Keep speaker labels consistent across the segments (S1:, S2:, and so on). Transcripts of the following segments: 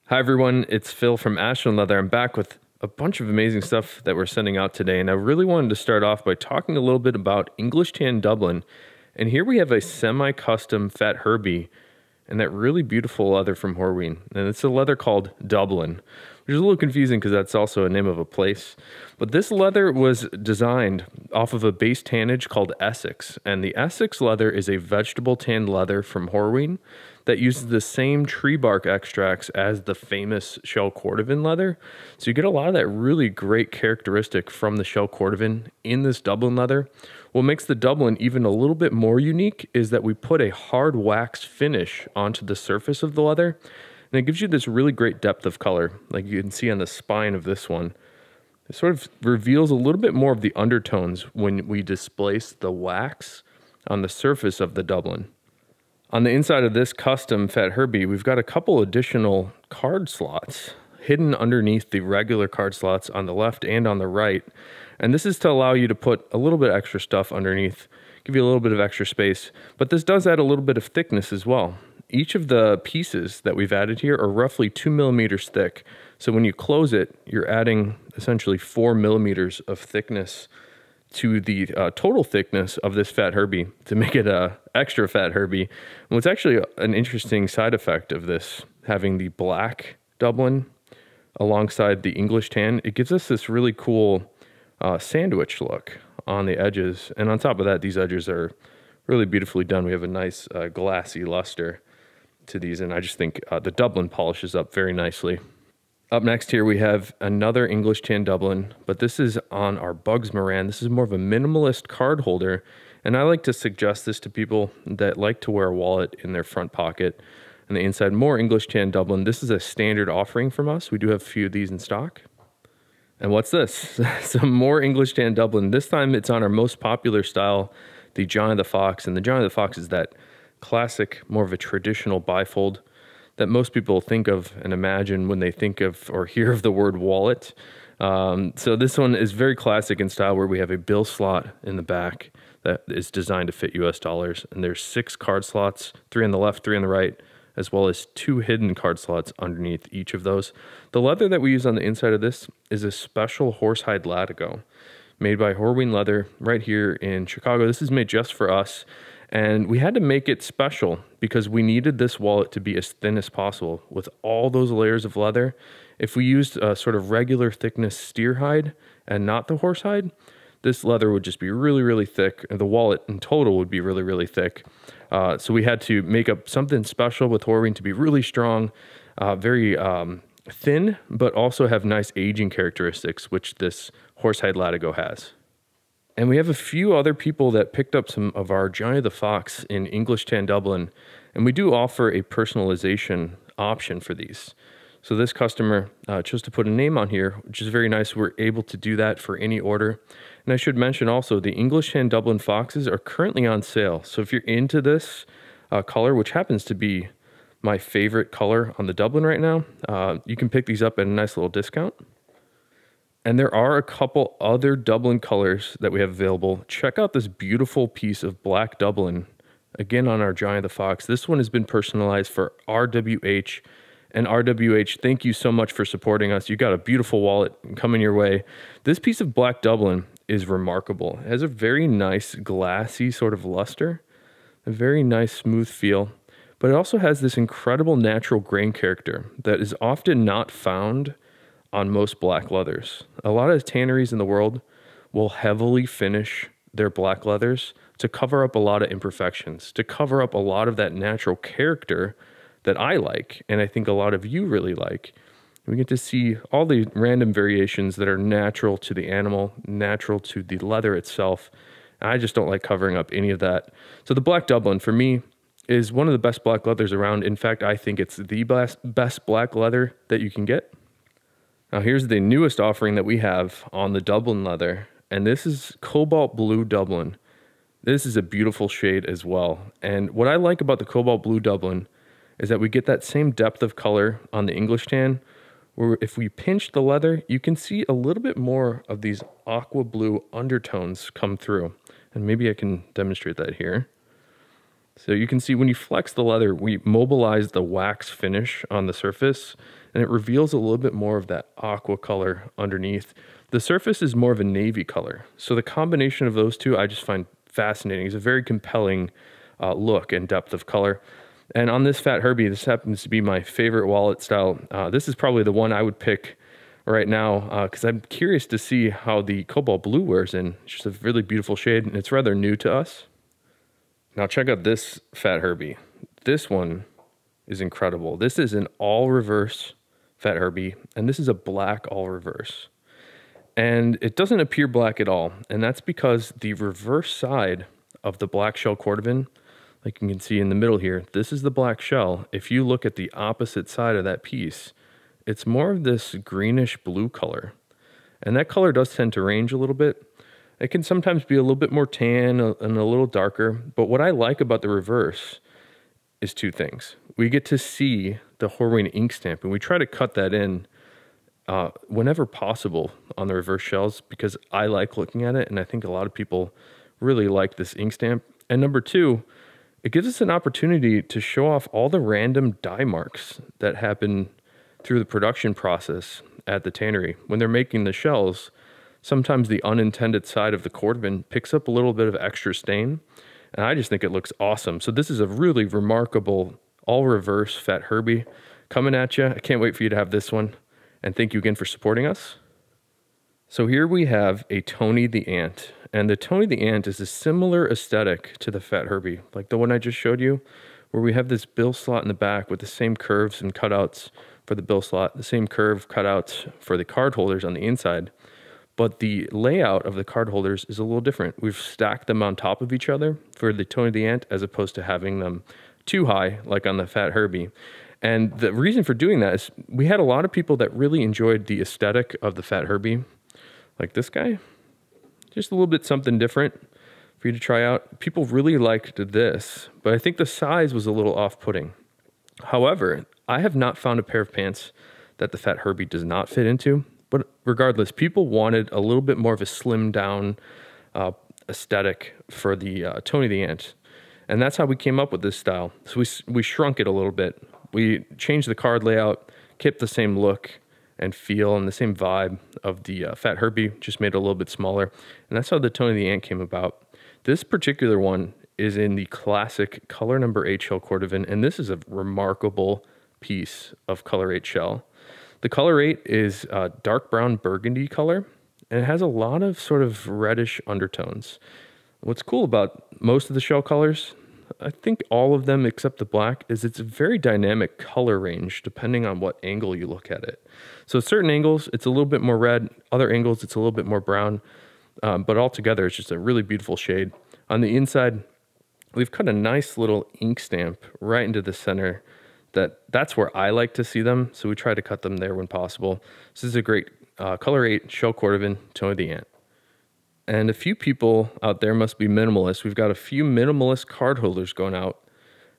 S1: Hi everyone, it's Phil from Ashland Leather. I'm back with a bunch of amazing stuff that we're sending out today, and I really wanted to start off by talking a little bit about English Tan Dublin. And here we have a semi-custom Fat Herbie and that really beautiful leather from Horween. And it's a leather called Dublin, which is a little confusing because that's also a name of a place. But this leather was designed off of a base tannage called Essex. And the Essex leather is a vegetable tanned leather from Horween that uses the same tree bark extracts as the famous shell Cordovan leather. So you get a lot of that really great characteristic from the shell Cordovan in this Dublin leather. What makes the Dublin even a little bit more unique is that we put a hard wax finish onto the surface of the leather, and it gives you this really great depth of color, like you can see on the spine of this one. It sort of reveals a little bit more of the undertones when we displace the wax on the surface of the Dublin. On the inside of this custom Fat Herbie, we've got a couple additional card slots hidden underneath the regular card slots on the left and on the right. And this is to allow you to put a little bit extra stuff underneath, give you a little bit of extra space. But this does add a little bit of thickness as well. Each of the pieces that we've added here are roughly 2 millimeters thick. So when you close it, you're adding essentially 4 millimeters of thickness to the total thickness of this Fat Herbie to make it a extra Fat Herbie. And what's actually an interesting side effect of this, having the black Dublin alongside the English tan, it gives us this really cool sandwich look on the edges. And on top of that, these edges are really beautifully done. We have a nice glassy luster to these, and I just think the Dublin polishes up very nicely. Up next here we have another English Tan Dublin, but this is on our Bugs Moran. This is more of a minimalist card holder, and I like to suggest this to people that like to wear a wallet in their front pocket. And the inside, more English Tan Dublin. This is a standard offering from us. We do have a few of these in stock. And what's this? Some more English Tan Dublin. This time it's on our most popular style, the John of the Fox. And the John of the Fox is that classic, more of a traditional bifold that most people think of and imagine when they think of or hear of the word wallet. So this one is very classic in style, where we have a bill slot in the back that is designed to fit US dollars. And there's 6 card slots, 3 on the left, 3 on the right, as well as 2 hidden card slots underneath each of those. The leather that we use on the inside of this is a special horsehide latigo made by Horween Leather right here in Chicago. This is made just for us. And we had to make it special because we needed this wallet to be as thin as possible with all those layers of leather. If we used a sort of regular thickness steer hide and not the horse hide, this leather would just be really, really thick. And the wallet in total would be really, really thick. So we had to make up something special with Horween to be really strong, very thin, but also have nice aging characteristics, which this horsehide latigo has. And we have a few other people that picked up some of our Johnny the Fox in English Tan Dublin, and we do offer a personalization option for these. So this customer chose to put a name on here, which is very nice. We're able to do that for any order. And I should mention also, the English Tan Dublin Foxes are currently on sale. So if you're into this color, which happens to be my favorite color on the Dublin right now, you can pick these up at a nice little discount. And there are a couple other Dublin colors that we have available. Check out this beautiful piece of black Dublin, again on our Giant the Fox. This one has been personalized for RWH. And RWH, thank you so much for supporting us. You got a beautiful wallet coming your way. This piece of black Dublin is remarkable. It has a very nice glassy sort of luster, a very nice smooth feel, but it also has this incredible natural grain character that is often not found on most black leathers. A lot of tanneries in the world will heavily finish their black leathers to cover up a lot of imperfections, to cover up a lot of that natural character that I like, and I think a lot of you really like. We get to see all the random variations that are natural to the animal, natural to the leather itself. I just don't like covering up any of that. So the black Dublin, for me, is one of the best black leathers around. In fact, I think it's the best black leather that you can get. Now here's the newest offering that we have on the Dublin leather, and this is Cobalt Blue Dublin. This is a beautiful shade as well. And what I like about the Cobalt Blue Dublin is that we get that same depth of color on the English tan, where if we pinch the leather, you can see a little bit more of these aqua blue undertones come through. And maybe I can demonstrate that here. So you can see when you flex the leather, we mobilize the wax finish on the surface, and it reveals a little bit more of that aqua color underneath. The surface is more of a navy color. So the combination of those two I just find fascinating. It's a very compelling look and depth of color. And on this Fat Herbie, this happens to be my favorite wallet style. This is probably the one I would pick right now because I'm curious to see how the Cobalt Blue wears in. It's just a really beautiful shade, and it's rather new to us. Now check out this Fat Herbie. This one is incredible. This is an all reverse Fat Herbie, and this is a black all reverse. And it doesn't appear black at all, and that's because the reverse side of the black shell Cordovan, like you can see in the middle here, this is the black shell. If you look at the opposite side of that piece, it's more of this greenish blue color. And that color does tend to range a little bit. It can sometimes be a little bit more tan and a little darker. But what I like about the reverse is two things. We get to see the Horween ink stamp, and we try to cut that in whenever possible on the reverse shells because I like looking at it, and I think a lot of people really like this ink stamp. And number two, it gives us an opportunity to show off all the random dye marks that happen through the production process at the tannery. When they're making the shells, sometimes the unintended side of the Cordovan picks up a little bit of extra stain, and I just think it looks awesome. So this is a really remarkable all-reverse Fat Herbie coming at you. I can't wait for you to have this one, and thank you again for supporting us. So here we have a Tony the Ant, and the Tony the Ant is a similar aesthetic to the Fat Herbie, like the one I just showed you, where we have this bill slot in the back with the same curves and cutouts for the bill slot, the same curve cutouts for the card holders on the inside. But the layout of the card holders is a little different. We've stacked them on top of each other for the Tony the Ant as opposed to having them too high like on the Fat Herbie. And the reason for doing that is we had a lot of people that really enjoyed the aesthetic of the Fat Herbie. Like this guy, just a little bit something different for you to try out. People really liked this, but I think the size was a little off-putting. However, I have not found a pair of pants that the Fat Herbie does not fit into. But regardless, people wanted a little bit more of a slimmed down aesthetic for the Tony the Ant. And that's how we came up with this style. So we shrunk it a little bit. We changed the card layout, kept the same look and feel and the same vibe of the Fat Herbie, just made it a little bit smaller. And that's how the Tony the Ant came about. This particular one is in the classic color number 8 shell Cordovan, and this is a remarkable piece of color 8 shell. The color 8 is a dark brown burgundy color, and it has a lot of sort of reddish undertones. What's cool about most of the shell colors, I think all of them except the black, is it's a very dynamic color range depending on what angle you look at it. So certain angles, it's a little bit more red. Other angles, it's a little bit more brown. But altogether, it's just a really beautiful shade. On the inside, we've cut a nice little ink stamp right into the center. That's where I like to see them, so we try to cut them there when possible. This is a great color 8 shell Cordovan Tony the Ant. And a few people out there must be minimalist. We've got a few minimalist card holders going out.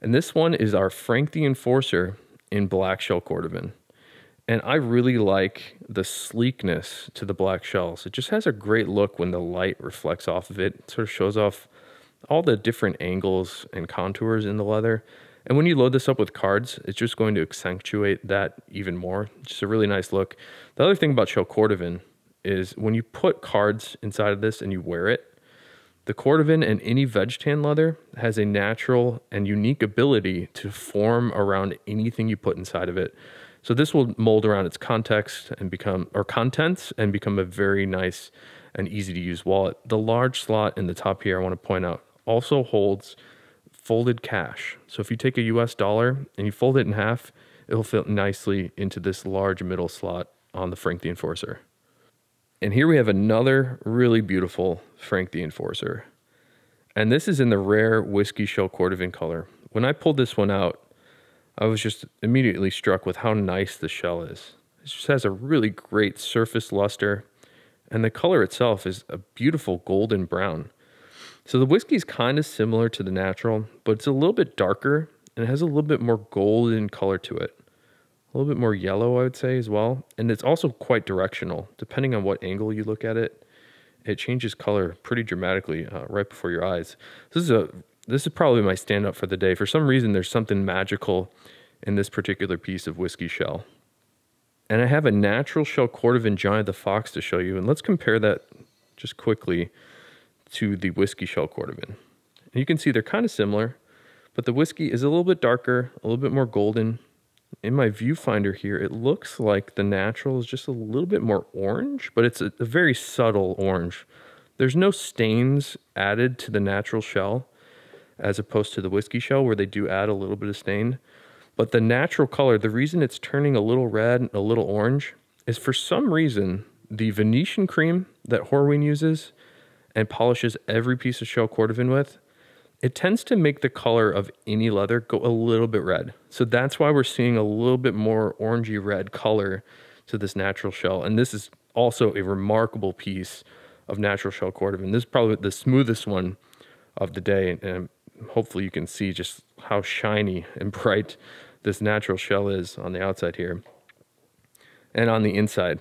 S1: And this one is our Frankie Enforcer in black shell Cordovan. And I really like the sleekness to the black shells. It just has a great look when the light reflects off of it. It sort of shows off all the different angles and contours in the leather. And when you load this up with cards, it's just going to accentuate that even more. Just a really nice look. The other thing about shell Cordovan is when you put cards inside of this and you wear it, the Cordovan and any veg tan leather has a natural and unique ability to form around anything you put inside of it. So this will mold around its context and contents and become a very nice and easy to use wallet. The large slot in the top here, I want to point out, also holds folded cash. So if you take a US dollar and you fold it in half, it'll fit nicely into this large middle slot on the Frank the Enforcer. And here we have another really beautiful Frank the Enforcer. And this is in the rare whiskey shell Cordovan color. When I pulled this one out, I was just immediately struck with how nice the shell is. It just has a really great surface luster, and the color itself is a beautiful golden brown. So the whiskey is kind of similar to the natural, but it's a little bit darker, and it has a little bit more golden color to it. A little bit more yellow, I would say, as well. And it's also quite directional. Depending on what angle you look at it, it changes color pretty dramatically right before your eyes. This is probably my standout for the day. For some reason, there's something magical in this particular piece of whiskey shell. And I have a natural shell Cordovan Johnny the Fox to show you. And let's compare that just quickly to the whiskey shell Cordovan. And you can see they're kind of similar, but the whiskey is a little bit darker, a little bit more golden. In my viewfinder here, it looks like the natural is just a little bit more orange, but it's a very subtle orange. There's no stains added to the natural shell as opposed to the whiskey shell where they do add a little bit of stain. But the natural color, the reason it's turning a little red and a little orange is for some reason the Venetian cream that Horween uses and polishes every piece of shell Cordovan with, it tends to make the color of any leather go a little bit red. So that's why we're seeing a little bit more orangey red color to this natural shell. And this is also a remarkable piece of natural shell Cordovan. This is probably the smoothest one of the day. And hopefully you can see just how shiny and bright this natural shell is on the outside here. And on the inside,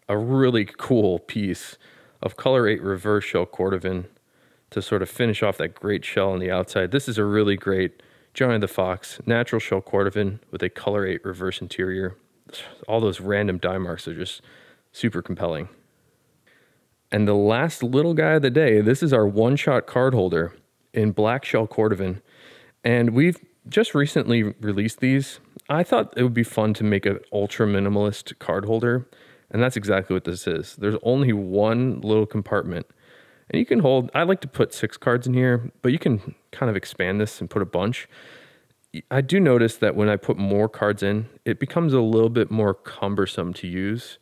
S1: a really cool piece of Color 8 reverse shell Cordovan to sort of finish off that great shell on the outside. This is a really great Johnny the Fox natural shell Cordovan with a Color 8 reverse interior. All those random dye marks are just super compelling. And the last little guy of the day, this is our one-shot card holder in black shell Cordovan. And we've just recently released these. I thought it would be fun to make an ultra minimalist card holder, and that's exactly what this is. There's only one little compartment, and you can hold, I like to put 6 cards in here, but you can kind of expand this and put a bunch. I do notice that when I put more cards in, it becomes a little bit more cumbersome to use.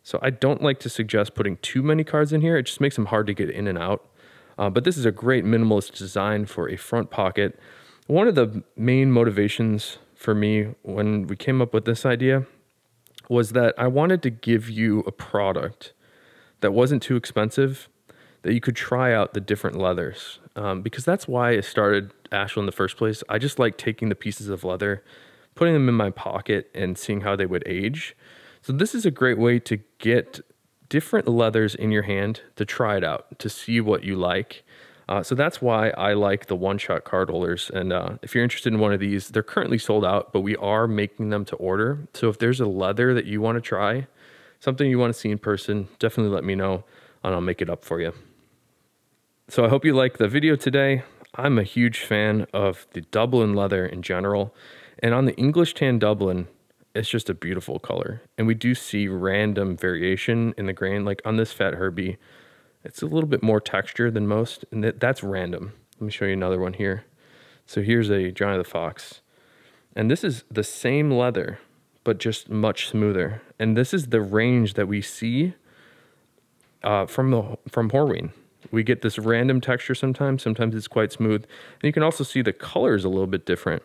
S1: So I don't like to suggest putting too many cards in here. It just makes them hard to get in and out. But this is a great minimalist design for a front pocket. One of the main motivations for me when we came up with this idea was that I wanted to give you a product that wasn't too expensive, that you could try out the different leathers. Because that's why I started Ashland in the first place. I just like taking the pieces of leather, putting them in my pocket and seeing how they would age. So this is a great way to get different leathers in your hand to try it out, to see what you like. So that's why I like the one-shot card holders. And if you're interested in one of these, they're currently sold out, but we are making them to order. So if there's a leather that you want to try, something you want to see in person, definitely let me know and I'll make it up for you. So I hope you like the video today. I'm a huge fan of the Dublin leather in general. And on the English tan Dublin, it's just a beautiful color. And we do see random variation in the grain. Like on this Fat Herbie, it's a little bit more texture than most, and that's random. Let me show you another one here. So here's a Johnny the Fox. And this is the same leather, but just much smoother. And this is the range that we see from Horween. We get this random texture sometimes it's quite smooth. And you can also see the color is a little bit different.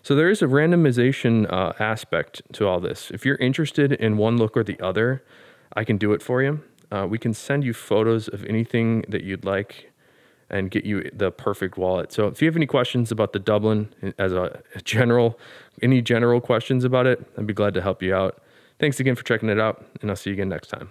S1: So there is a randomization aspect to all this. If you're interested in one look or the other, I can do it for you. We can send you photos of anything that you'd like and get you the perfect wallet. So if you have any questions about the Dublin as any general questions about it, I'd be glad to help you out. Thanks again for checking it out, and I'll see you again next time.